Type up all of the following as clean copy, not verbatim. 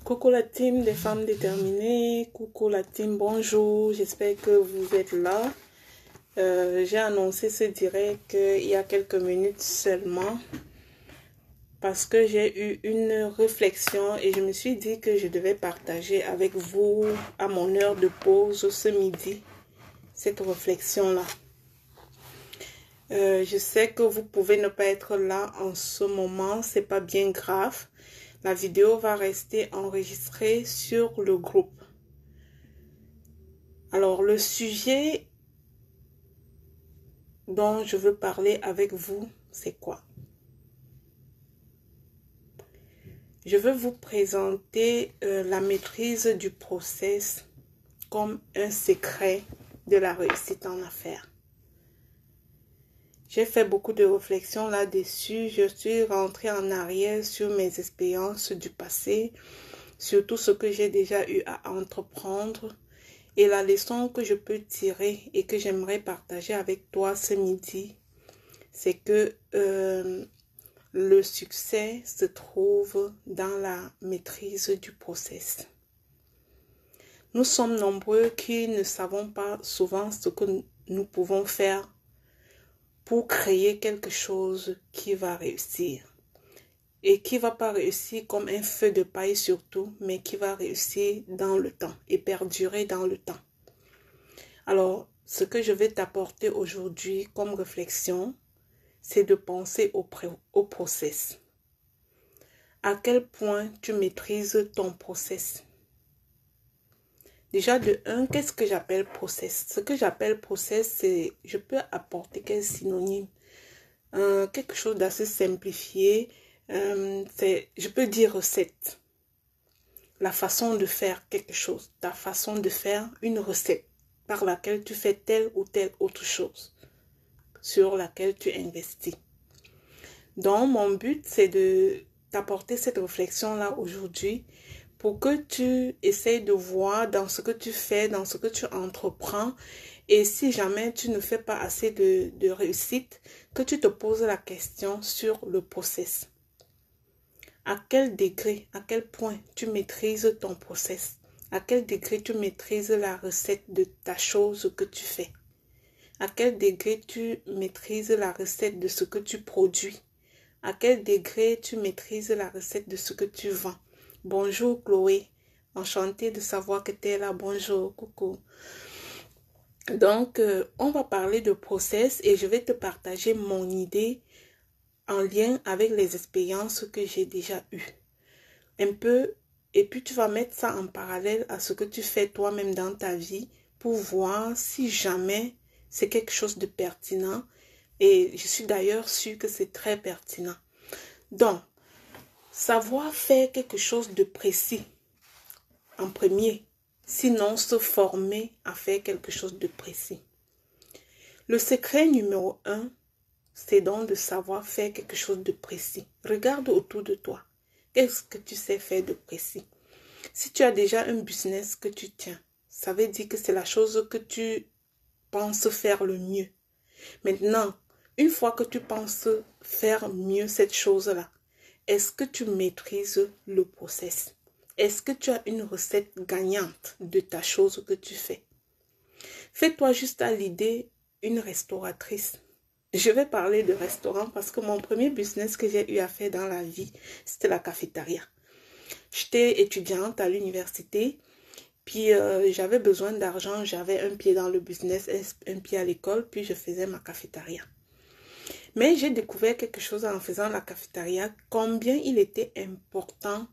Coucou la team des femmes déterminées, coucou la team, bonjour, j'espère que vous êtes là. J'ai annoncé ce direct il y a quelques minutes seulement parce que j'ai eu une réflexion et je me suis dit que je devais partager avec vous à mon heure de pause ce midi cette réflexion-là. Je sais que vous pouvez ne pas être là en ce moment, c'est pas bien grave. La vidéo va rester enregistrée sur le groupe. Alors, le sujet dont je veux parler avec vous, c'est quoi? Je veux vous présenter la maîtrise du process comme un secret de la réussite en affaires. J'ai fait beaucoup de réflexions là-dessus. Je suis rentrée en arrière sur mes expériences du passé, sur tout ce que j'ai déjà eu à entreprendre. Et la leçon que je peux tirer et que j'aimerais partager avec toi ce midi, c'est que le succès se trouve dans la maîtrise du process. Nous sommes nombreux qui ne savons pas souvent ce que nous pouvons faire pour créer quelque chose qui va réussir. Et qui ne va pas réussir comme un feu de paille surtout, mais qui va réussir dans le temps et perdurer dans le temps. Alors, ce que je vais t'apporter aujourd'hui comme réflexion, c'est de penser au process. À quel point tu maîtrises ton process? Déjà de un, qu'est-ce que j'appelle process? Ce que j'appelle process, c'est, je peux apporter quel synonyme? Quelque chose d'assez simplifié. Je peux dire recette. La façon de faire quelque chose. Ta façon de faire une recette par laquelle tu fais telle ou telle autre chose sur laquelle tu investis. Donc, mon but, c'est de t'apporter cette réflexion-là aujourd'hui pour que tu essayes de voir dans ce que tu fais, dans ce que tu entreprends, et si jamais tu ne fais pas assez de réussite, que tu te poses la question sur le process. À quel degré, à quel point tu maîtrises ton process? À quel degré tu maîtrises la recette de ta chose que tu fais? À quel degré tu maîtrises la recette de ce que tu produis? À quel degré tu maîtrises la recette de ce que tu vends? Bonjour Chloé, enchantée de savoir que tu es là. Bonjour, coucou. Donc, on va parler de process et je vais te partager mon idée en lien avec les expériences que j'ai déjà eues. Un peu, et puis tu vas mettre ça en parallèle à ce que tu fais toi-même dans ta vie pour voir si jamais c'est quelque chose de pertinent. Et je suis d'ailleurs sûre que c'est très pertinent. Donc, savoir faire quelque chose de précis en premier, sinon se former à faire quelque chose de précis. Le secret numéro 1, c'est donc de savoir faire quelque chose de précis. Regarde autour de toi. Qu'est-ce que tu sais faire de précis? Si tu as déjà un business que tu tiens, ça veut dire que c'est la chose que tu penses faire le mieux. Maintenant, une fois que tu penses faire mieux cette chose-là, est-ce que tu maîtrises le process? Est-ce que tu as une recette gagnante de ta chose que tu fais? Fais-toi juste à l'idée une restauratrice. Je vais parler de restaurant parce que mon premier business que j'ai eu à faire dans la vie, c'était la cafétéria. J'étais étudiante à l'université, puis j'avais besoin d'argent, j'avais un pied dans le business, un pied à l'école, puis je faisais ma cafétéria. Mais j'ai découvert quelque chose en faisant la cafétéria, combien il était important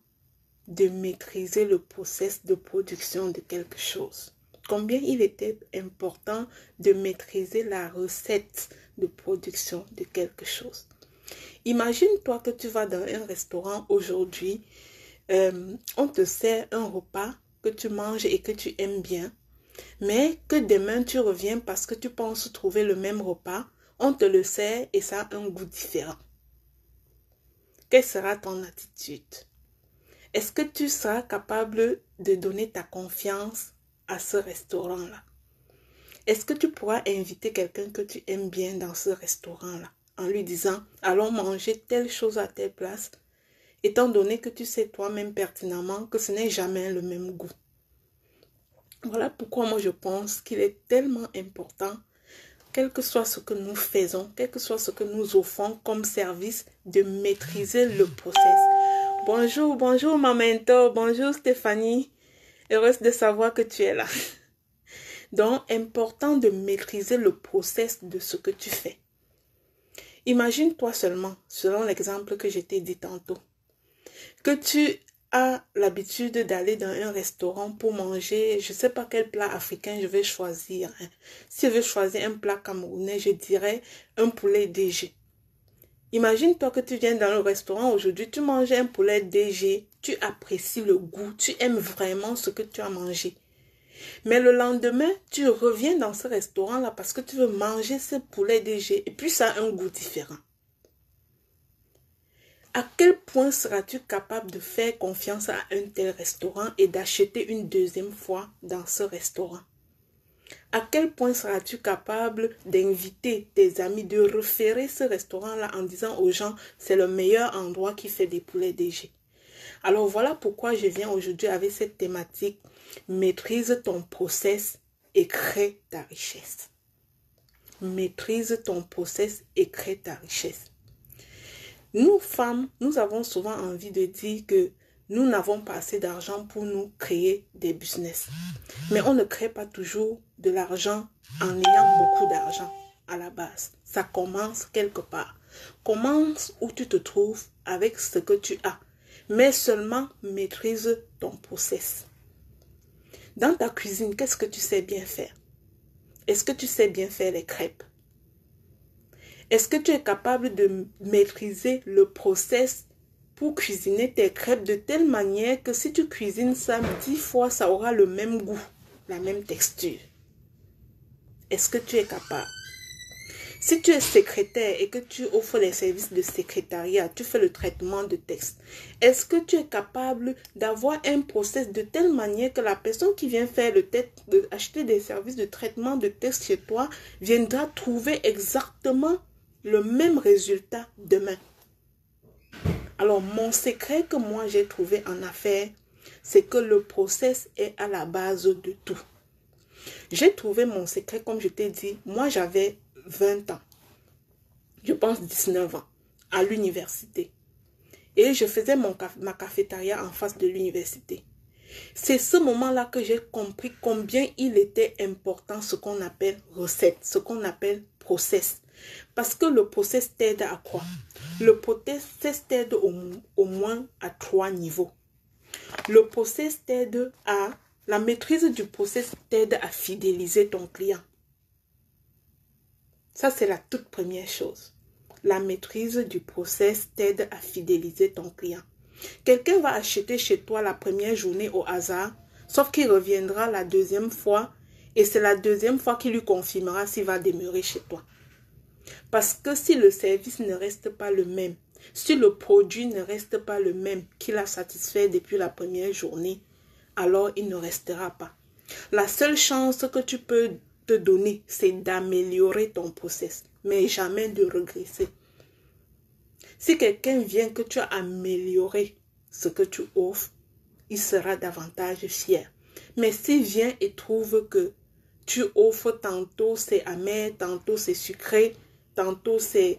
de maîtriser le process de production de quelque chose. Combien il était important de maîtriser la recette de production de quelque chose. Imagine-toi que tu vas dans un restaurant aujourd'hui, on te sert un repas que tu manges et que tu aimes bien, mais que demain tu reviens parce que tu penses trouver le même repas, on te le sert et ça a un goût différent. Quelle sera ton attitude? Est-ce que tu seras capable de donner ta confiance à ce restaurant-là? Est-ce que tu pourras inviter quelqu'un que tu aimes bien dans ce restaurant-là en lui disant « Allons manger telle chose à telle place » étant donné que tu sais toi-même pertinemment que ce n'est jamais le même goût. Voilà pourquoi moi je pense qu'il est tellement important, quel que soit ce que nous faisons, quel que soit ce que nous offrons comme service, de maîtriser le process. Bonjour, bonjour ma mentor, bonjour Stéphanie, heureuse de savoir que tu es là. Donc, important de maîtriser le process de ce que tu fais. Imagine-toi seulement, selon l'exemple que je t'ai dit tantôt, que tu as l'habitude d'aller dans un restaurant pour manger, je ne sais pas quel plat africain je vais choisir. Si je veux choisir un plat camerounais, je dirais un poulet DG. Imagine-toi que tu viens dans le restaurant aujourd'hui, tu manges un poulet DG, tu apprécies le goût, tu aimes vraiment ce que tu as mangé. Mais le lendemain, tu reviens dans ce restaurant-là parce que tu veux manger ce poulet DG et puis ça a un goût différent. À quel point seras-tu capable de faire confiance à un tel restaurant et d'acheter une deuxième fois dans ce restaurant? À quel point seras-tu capable d'inviter tes amis, de référer ce restaurant-là en disant aux gens c'est le meilleur endroit qui fait des poulets DG? Alors voilà pourquoi je viens aujourd'hui avec cette thématique. Maîtrise ton process et crée ta richesse. Maîtrise ton process et crée ta richesse. Nous, femmes, nous avons souvent envie de dire que nous n'avons pas assez d'argent pour nous créer des business. Mais on ne crée pas toujours de l'argent en ayant beaucoup d'argent à la base. Ça commence quelque part. Commence où tu te trouves avec ce que tu as. Mais seulement maîtrise ton process. Dans ta cuisine, qu'est-ce que tu sais bien faire? Est-ce que tu sais bien faire les crêpes? Est-ce que tu es capable de maîtriser le process pour cuisiner tes crêpes de telle manière que si tu cuisines ça 10 fois, ça aura le même goût, la même texture? Est-ce que tu es capable? Si tu es secrétaire et que tu offres les services de secrétariat, tu fais le traitement de texte, est-ce que tu es capable d'avoir un process de telle manière que la personne qui vient faire acheter des services de traitement de texte chez toi viendra trouver exactement le même résultat demain? Alors, mon secret que moi j'ai trouvé en affaires, c'est que le process est à la base de tout. J'ai trouvé mon secret, comme je t'ai dit, moi j'avais 20 ans, je pense 19 ans, à l'université. Et je faisais ma cafétéria en face de l'université. C'est ce moment-là que j'ai compris combien il était important ce qu'on appelle recette, ce qu'on appelle process. Parce que le process t'aide à quoi? Le process t'aide au moins à 3 niveaux. Le process t'aide à... La maîtrise du process t'aide à fidéliser ton client. Ça, c'est la toute première chose. La maîtrise du process t'aide à fidéliser ton client. Quelqu'un va acheter chez toi la première journée au hasard, sauf qu'il reviendra la deuxième fois et c'est la deuxième fois qu'il lui confirmera s'il va demeurer chez toi. Parce que si le service ne reste pas le même, si le produit ne reste pas le même qu'il a satisfait depuis la première journée, alors il ne restera pas. La seule chance que tu peux te donner, c'est d'améliorer ton process, mais jamais de régresser. Si quelqu'un vient que tu as amélioré ce que tu offres, il sera davantage fier. Mais s'il vient et trouve que tu offres tantôt c'est amer, tantôt c'est sucré, tantôt c'est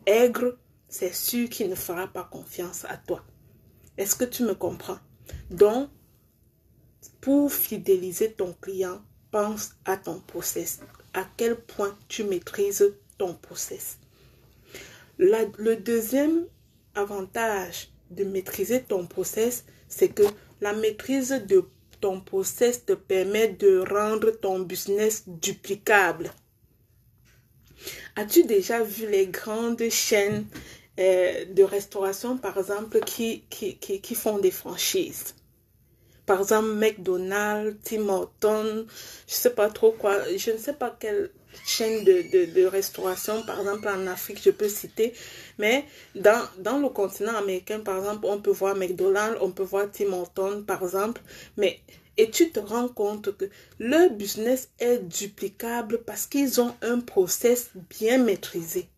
aigre, c'est sûr qu'il ne fera pas confiance à toi. Est-ce que tu me comprends? Donc, pour fidéliser ton client, pense à ton process. À quel point tu maîtrises ton process. Le deuxième avantage de maîtriser ton process, c'est que la maîtrise de ton process te permet de rendre ton business duplicable. As-tu déjà vu les grandes chaînes de restauration, par exemple, qui font des franchises? Par exemple, McDonald's, Tim Hortons, je ne sais pas trop quoi, je ne sais pas quelle chaîne de restauration, par exemple en Afrique, je peux citer. Mais dans le continent américain, par exemple, on peut voir McDonald's, on peut voir Tim Hortons, par exemple. Et tu te rends compte que leur business est duplicable parce qu'ils ont un process bien maîtrisé.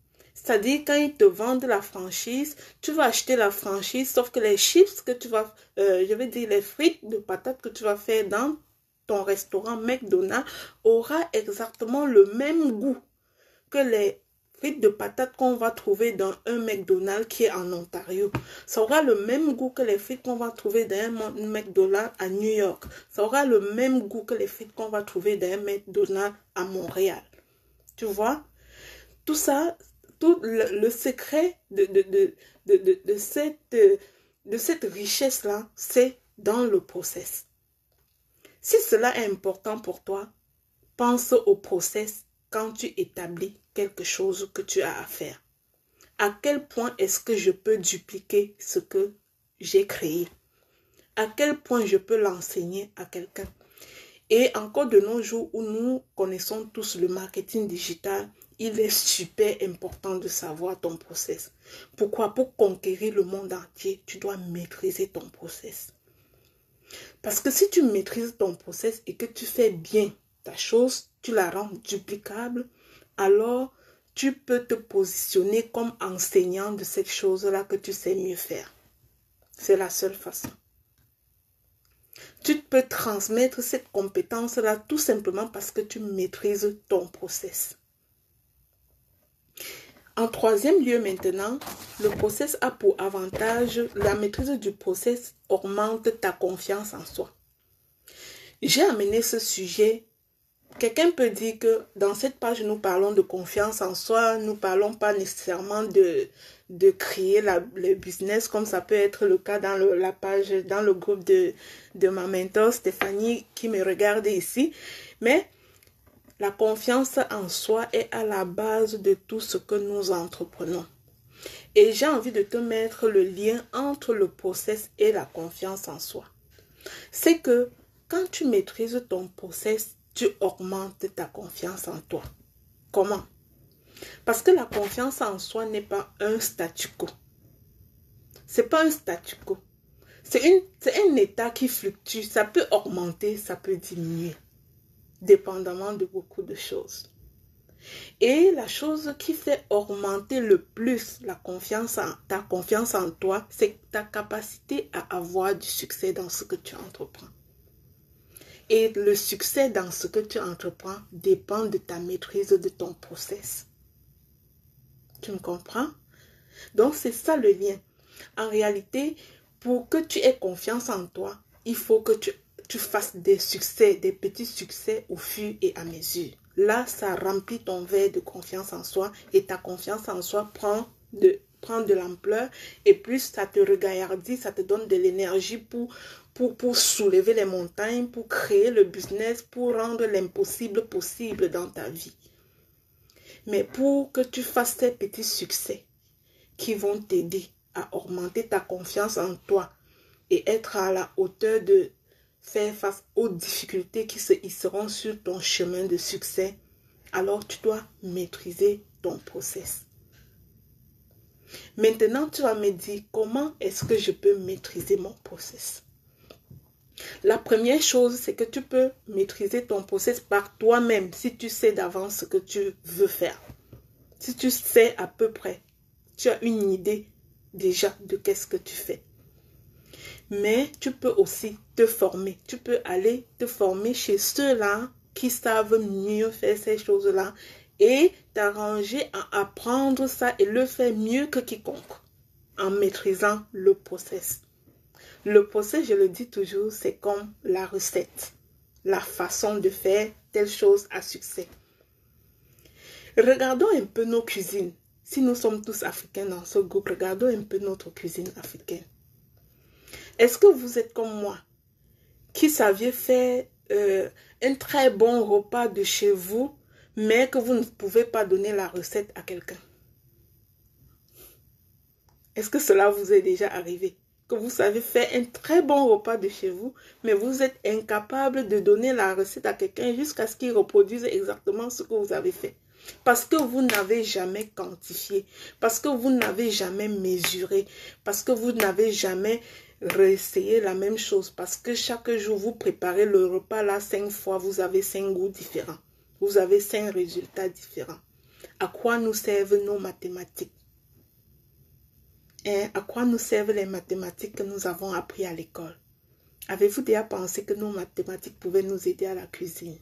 C'est-à-dire, quand ils te vendent la franchise, tu vas acheter la franchise, sauf que les chips que tu vas, je vais dire les frites de patates que tu vas faire dans ton restaurant McDonald's aura exactement le même goût que les frites de patates qu'on va trouver dans un McDonald's qui est en Ontario. Ça aura le même goût que les frites qu'on va trouver dans un McDonald's à New York. Ça aura le même goût que les frites qu'on va trouver dans un McDonald's à Montréal. Tu vois? Tout ça, tout le secret de cette richesse-là, c'est dans le process. Si cela est important pour toi, pense au process quand tu établis quelque chose que tu as à faire. À quel point est-ce que je peux dupliquer ce que j'ai créé? À quel point je peux l'enseigner à quelqu'un? Et encore de nos jours où nous connaissons tous le marketing digital, il est super important de savoir ton process. Pourquoi? Pour conquérir le monde entier, tu dois maîtriser ton process. Parce que si tu maîtrises ton process et que tu fais bien ta chose, tu la rends duplicable, alors tu peux te positionner comme enseignant de cette chose-là que tu sais mieux faire. C'est la seule façon. Tu peux transmettre cette compétence-là tout simplement parce que tu maîtrises ton process. En troisième lieu maintenant, le process a pour avantage, la maîtrise du process augmente ta confiance en soi. J'ai amené ce sujet. Quelqu'un peut dire que dans cette page, nous parlons de confiance en soi, nous ne parlons pas nécessairement de créer le business comme ça peut être le cas dans la page, dans le groupe de ma mentor Stéphanie qui me regarde ici. Mais la confiance en soi est à la base de tout ce que nous entreprenons. Et j'ai envie de te mettre le lien entre le process et la confiance en soi. C'est que quand tu maîtrises ton process, tu augmentes ta confiance en toi. Comment? Parce que la confiance en soi n'est pas un statu quo. Ce n'est pas un statu quo. C'est un état qui fluctue. Ça peut augmenter, ça peut diminuer, dépendamment de beaucoup de choses. Et la chose qui fait augmenter le plus ta confiance en toi, c'est ta capacité à avoir du succès dans ce que tu entreprends. Et le succès dans ce que tu entreprends dépend de ta maîtrise de ton process. Tu me comprends? Donc, c'est ça le lien. En réalité, pour que tu aies confiance en toi, il faut que tu fasses des succès, des petits succès au fur et à mesure. Là, ça remplit ton verre de confiance en soi et ta confiance en soi prend de l'ampleur et plus ça te regaillardit, ça te donne de l'énergie pour soulever les montagnes, pour créer le business, pour rendre l'impossible possible dans ta vie. Mais pour que tu fasses ces petits succès qui vont t'aider à augmenter ta confiance en toi et être à la hauteur de faire face aux difficultés qui se hisseront sur ton chemin de succès, alors tu dois maîtriser ton process. Maintenant, tu vas me dire comment est-ce que je peux maîtriser mon process. La première chose, c'est que tu peux maîtriser ton process par toi-même si tu sais d'avance ce que tu veux faire. Si tu sais à peu près, tu as une idée déjà de qu'est-ce que tu fais. Mais tu peux aussi te former. Tu peux aller te former chez ceux-là qui savent mieux faire ces choses-là et t'arranger à apprendre ça et le faire mieux que quiconque en maîtrisant le process. Le process, je le dis toujours, c'est comme la recette, la façon de faire telle chose à succès. Regardons un peu nos cuisines. Si nous sommes tous africains dans ce groupe, regardons un peu notre cuisine africaine. Est-ce que vous êtes comme moi, qui saviez faire un très bon repas de chez vous, mais que vous ne pouvez pas donner la recette à quelqu'un? Est-ce que cela vous est déjà arrivé? Que vous savez faire un très bon repas de chez vous, mais vous êtes incapable de donner la recette à quelqu'un jusqu'à ce qu'il reproduise exactement ce que vous avez fait. Parce que vous n'avez jamais quantifié, parce que vous n'avez jamais mesuré, parce que vous n'avez jamais réessayé la même chose, parce que chaque jour vous préparez le repas là 5 fois, vous avez 5 goûts différents, vous avez 5 résultats différents. à quoi nous servent nos mathématiques? Et à quoi nous servent les mathématiques que nous avons appris à l'école? Avez-vous déjà pensé que nos mathématiques pouvaient nous aider à la cuisine?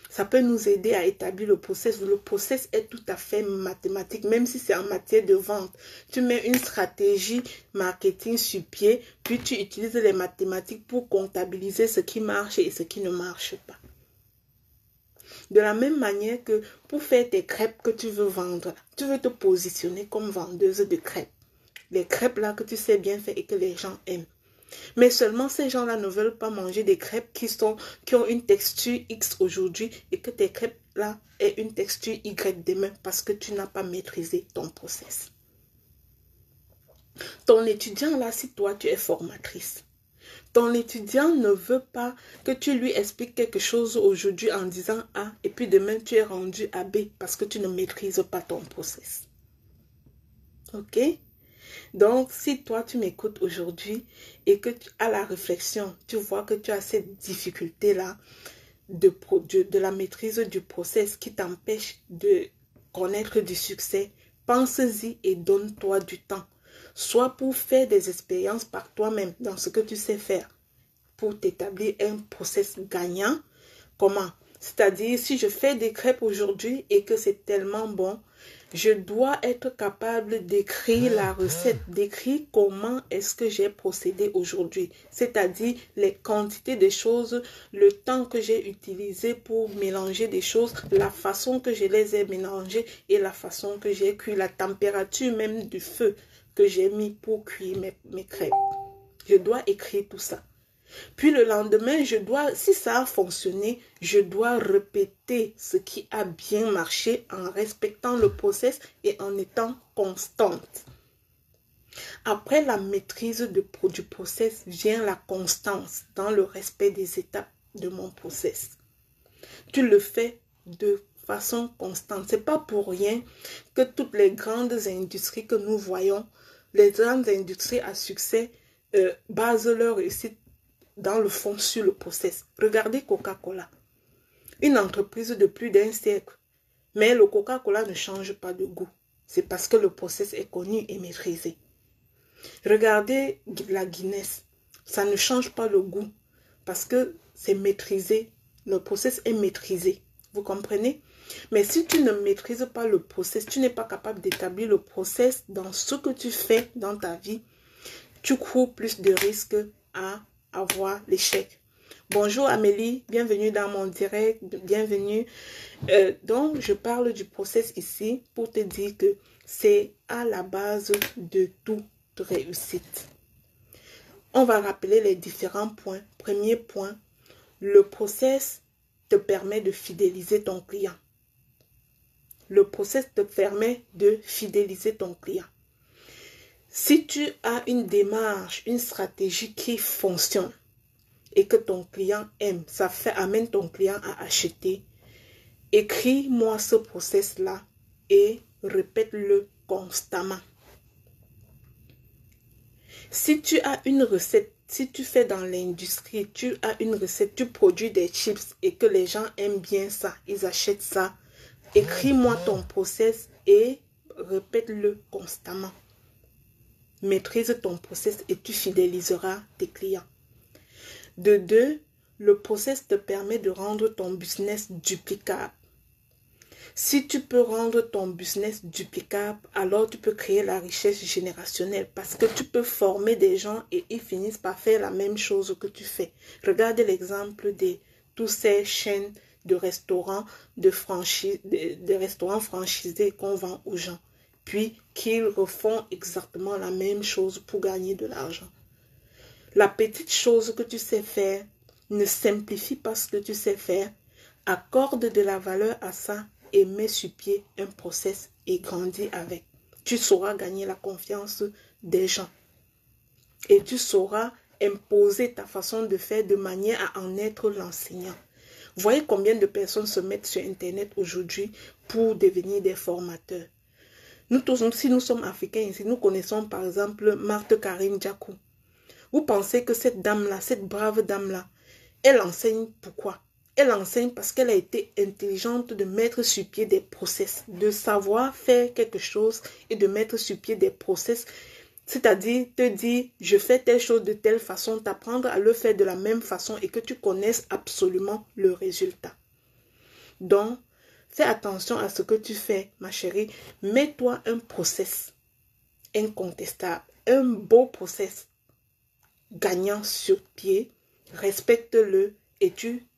Ça peut nous aider à établir le process. Le process est tout à fait mathématique, même si c'est en matière de vente. Tu mets une stratégie marketing sur pied, puis tu utilises les mathématiques pour comptabiliser ce qui marche et ce qui ne marche pas. De la même manière que pour faire tes crêpes que tu veux vendre, tu veux te positionner comme vendeuse de crêpes. Les crêpes là que tu sais bien faire et que les gens aiment. Mais seulement ces gens-là ne veulent pas manger des crêpes qui ont une texture X aujourd'hui et que tes crêpes-là aient une texture Y demain parce que tu n'as pas maîtrisé ton process. Ton étudiant là, si toi tu es formatrice, ton étudiant ne veut pas que tu lui expliques quelque chose aujourd'hui en disant A et puis demain tu es rendu à B parce que tu ne maîtrises pas ton process. Ok? Donc, si toi, tu m'écoutes aujourd'hui et que à la réflexion, tu vois que tu as cette difficulté-là de la maîtrise du process qui t'empêche de connaître du succès, pense-y et donne-toi du temps. Soit pour faire des expériences par toi-même dans ce que tu sais faire, pour t'établir un process gagnant. Comment? C'est-à-dire, si je fais des crêpes aujourd'hui et que c'est tellement bon, je dois être capable d'écrire la recette, d'écrire comment est-ce que j'ai procédé aujourd'hui. C'est-à-dire les quantités de choses, le temps que j'ai utilisé pour mélanger des choses, la façon que je les ai mélangées et la façon que j'ai cuit, la température même du feu que j'ai mis pour cuire mes crêpes. Je dois écrire tout ça. Puis le lendemain, si ça a fonctionné, je dois répéter ce qui a bien marché en respectant le process et en étant constante. Après la maîtrise du process vient la constance dans le respect des étapes de mon process. Tu le fais de façon constante. Ce n'est pas pour rien que toutes les grandes industries que nous voyons, les grandes industries à succès, basent leur réussite dans le fond sur le process. Regardez Coca-Cola. Une entreprise de plus d'un siècle. Mais le Coca-Cola ne change pas de goût. C'est parce que le process est connu et maîtrisé. Regardez la Guinness. Ça ne change pas le goût. Parce que c'est maîtrisé. Le process est maîtrisé. Vous comprenez? Mais si tu ne maîtrises pas le process, tu n'es pas capable d'établir le process dans ce que tu fais dans ta vie, tu cours plus de risques à avoir l'échec. Bonjour Amélie, bienvenue dans mon direct, bienvenue. Donc, je parle du process ici pour te dire que c'est à la base de toute réussite. On va rappeler les différents points. Premier point, le process te permet de fidéliser ton client. Le process te permet de fidéliser ton client. Si tu as une démarche, une stratégie qui fonctionne et que ton client aime, ça amène ton client à acheter, écris-moi ce process-là et répète-le constamment. Si tu as une recette, si tu fais dans l'industrie, tu as une recette, tu produis des chips et que les gens aiment bien ça, ils achètent ça, écris-moi ton process et répète-le constamment. Maîtrise ton process et tu fidéliseras tes clients. De deux, le process te permet de rendre ton business duplicable. Si tu peux rendre ton business duplicable, alors tu peux créer la richesse générationnelle parce que tu peux former des gens et ils finissent par faire la même chose que tu fais. Regarde l'exemple de tous ces chaînes de restaurants, de restaurants franchisés qu'on vend aux gens. Puis qu'ils refont exactement la même chose pour gagner de l'argent. La petite chose que tu sais faire, ne simplifie pas ce que tu sais faire, accorde de la valeur à ça et mets sur pied un process et grandis avec. Tu sauras gagner la confiance des gens et tu sauras imposer ta façon de faire de manière à en être l'enseignant. Voyez combien de personnes se mettent sur Internet aujourd'hui pour devenir des formateurs. Nous tous, si nous sommes africains ici, nous connaissons par exemple Marthe Karine Djakou. Vous pensez que cette dame-là, cette brave dame-là, elle enseigne pourquoi? Elle enseigne parce qu'elle a été intelligente de mettre sur pied des process, de savoir faire quelque chose et de mettre sur pied des process. C'est-à-dire te dire, je fais telle chose de telle façon, t'apprendre à le faire de la même façon et que tu connaisses absolument le résultat. Donc, fais attention à ce que tu fais, ma chérie. Mets-toi un process incontestable, un beau process gagnant sur pied. Respecte-le et tu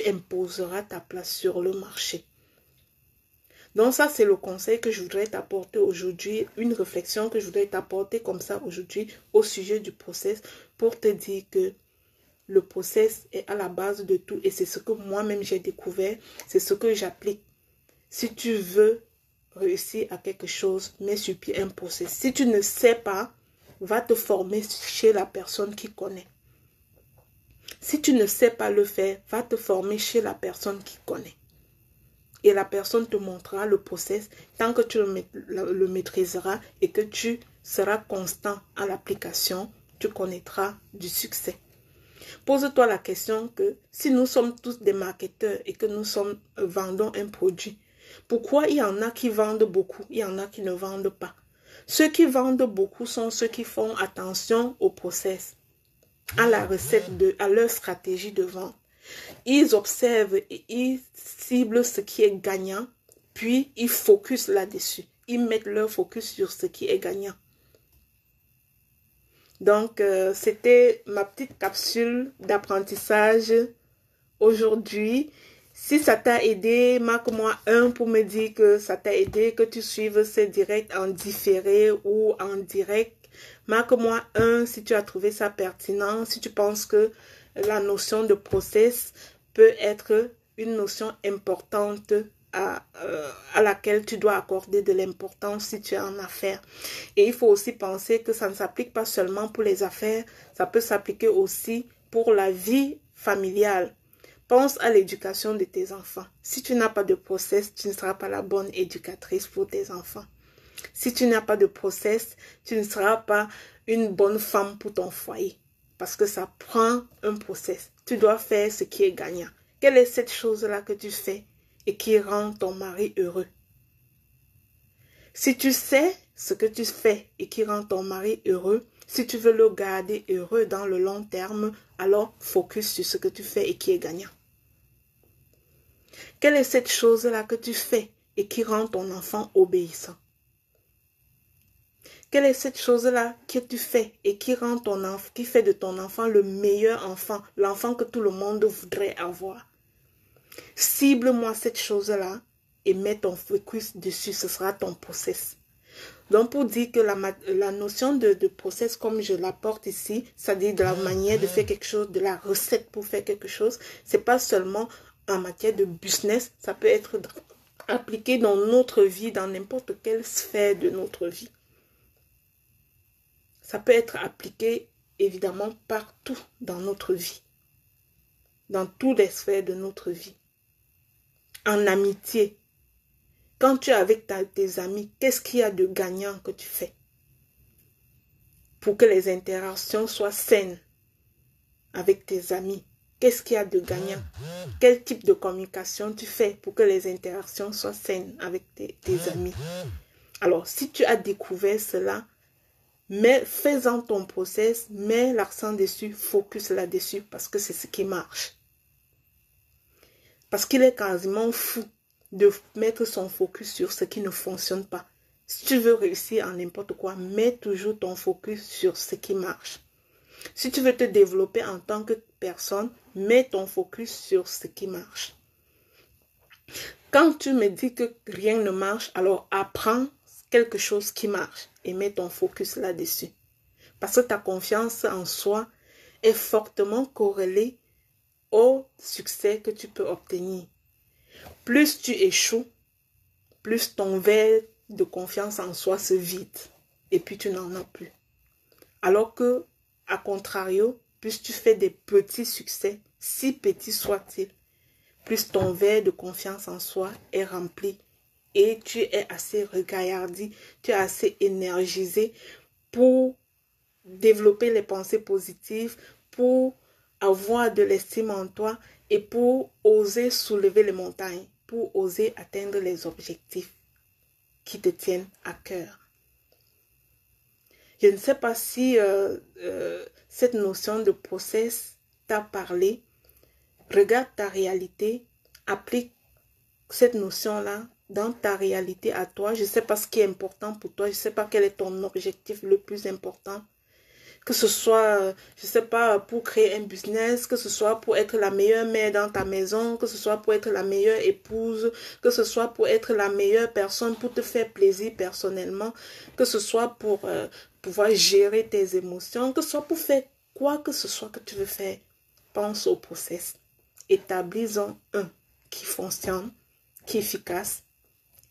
imposeras ta place sur le marché. Donc ça, c'est le conseil que je voudrais t'apporter aujourd'hui, une réflexion que je voudrais t'apporter comme ça aujourd'hui au sujet du process pour te dire que le process est à la base de tout et c'est ce que moi-même j'ai découvert, c'est ce que j'applique. Si tu veux réussir à quelque chose, mets sur pied un process. Si tu ne sais pas, va te former chez la personne qui connaît. Si tu ne sais pas le faire, va te former chez la personne qui connaît. Et la personne te montrera le process tant que tu le maîtriseras et que tu seras constant à l'application, tu connaîtras du succès. Pose-toi la question que si nous sommes tous des marketeurs et que nous vendons un produit, pourquoi il y en a qui vendent beaucoup, il y en a qui ne vendent pas? Ceux qui vendent beaucoup sont ceux qui font attention au process, à la recette, à leur stratégie de vente. Ils observent et ils ciblent ce qui est gagnant, puis ils focusent là-dessus. Ils mettent leur focus sur ce qui est gagnant. Donc, c'était ma petite capsule d'apprentissage aujourd'hui. Si ça t'a aidé, marque-moi 1 pour me dire que ça t'a aidé, que tu suives ces directs en différé ou en direct. Marque-moi 1 si tu as trouvé ça pertinent, si tu penses que la notion de process peut être une notion importante à laquelle tu dois accorder de l'importance si tu es en affaires. Et il faut aussi penser que ça ne s'applique pas seulement pour les affaires, ça peut s'appliquer aussi pour la vie familiale. Pense à l'éducation de tes enfants. Si tu n'as pas de process, tu ne seras pas la bonne éducatrice pour tes enfants. Si tu n'as pas de process, tu ne seras pas une bonne femme pour ton foyer. Parce que ça prend un process. Tu dois faire ce qui est gagnant. Quelle est cette chose-là que tu fais et qui rend ton mari heureux? Si tu sais ce que tu fais et qui rend ton mari heureux, si tu veux le garder heureux dans le long terme, alors focus sur ce que tu fais et qui est gagnant. Quelle est cette chose-là que tu fais et qui rend ton enfant obéissant? Quelle est cette chose-là que tu fais et qui rend qui fait de ton enfant le meilleur enfant, l'enfant que tout le monde voudrait avoir? Cible-moi cette chose-là et mets ton focus dessus, ce sera ton process. Donc, pour dire que la notion de process, comme je l'apporte ici, c'est-à-dire de la manière de faire quelque chose, de la recette pour faire quelque chose, c'est pas seulement en matière de business, ça peut être appliqué dans notre vie, dans n'importe quelle sphère de notre vie. Ça peut être appliqué, évidemment, partout dans notre vie, dans toutes les sphères de notre vie. En amitié, quand tu es avec tes amis, qu'est-ce qu'il y a de gagnant que tu fais pour que les interactions soient saines avec tes amis? Qu'est-ce qu'il y a de gagnant? Quel type de communication tu fais pour que les interactions soient saines avec tes amis? Alors, si tu as découvert cela, fais-en ton process, mets l'accent dessus, focus là-dessus parce que c'est ce qui marche. Parce qu'il est quasiment fou de mettre son focus sur ce qui ne fonctionne pas. Si tu veux réussir en n'importe quoi, mets toujours ton focus sur ce qui marche. Si tu veux te développer en tant que personne, mets ton focus sur ce qui marche. Quand tu me dis que rien ne marche, alors apprends quelque chose qui marche et mets ton focus là-dessus. Parce que ta confiance en soi est fortement corrélée au succès que tu peux obtenir. Plus tu échoues, plus ton verre de confiance en soi se vide et puis tu n'en as plus. Alors que, à contrario, plus tu fais des petits succès, si petits soient-ils, plus ton verre de confiance en soi est rempli et tu es assez regaillardi, tu es assez énergisé pour développer les pensées positives, pour avoir de l'estime en toi et pour oser soulever les montagnes, pour oser atteindre les objectifs qui te tiennent à cœur. Je ne sais pas si cette notion de process t'a parlé. Regarde ta réalité, applique cette notion-là dans ta réalité à toi. Je ne sais pas ce qui est important pour toi, je ne sais pas quel est ton objectif le plus important. Que ce soit, je ne sais pas, pour créer un business, que ce soit pour être la meilleure mère dans ta maison, que ce soit pour être la meilleure épouse, que ce soit pour être la meilleure personne, pour te faire plaisir personnellement, que ce soit pour pouvoir gérer tes émotions, que ce soit pour faire quoi que ce soit que tu veux faire. Pense au process. Établis-en un qui fonctionne, qui est efficace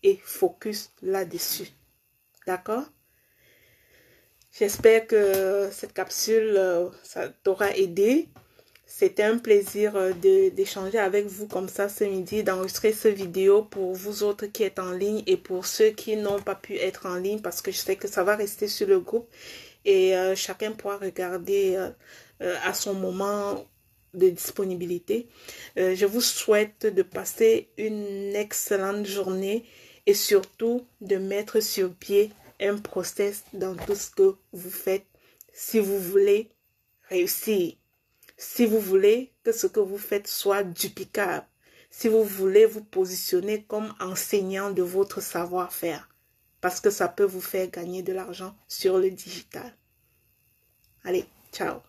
et focus là-dessus. D'accord? J'espère que cette capsule, ça t'aura aidé. C'était un plaisir d'échanger avec vous comme ça ce midi, d'enregistrer cette vidéo pour vous autres qui êtes en ligne et pour ceux qui n'ont pas pu être en ligne parce que je sais que ça va rester sur le groupe et chacun pourra regarder à son moment de disponibilité. Je vous souhaite de passer une excellente journée et surtout de mettre sur pied un process dans tout ce que vous faites si vous voulez réussir, si vous voulez que ce que vous faites soit duplicable, si vous voulez vous positionner comme enseignant de votre savoir-faire, parce que ça peut vous faire gagner de l'argent sur le digital. Allez, ciao!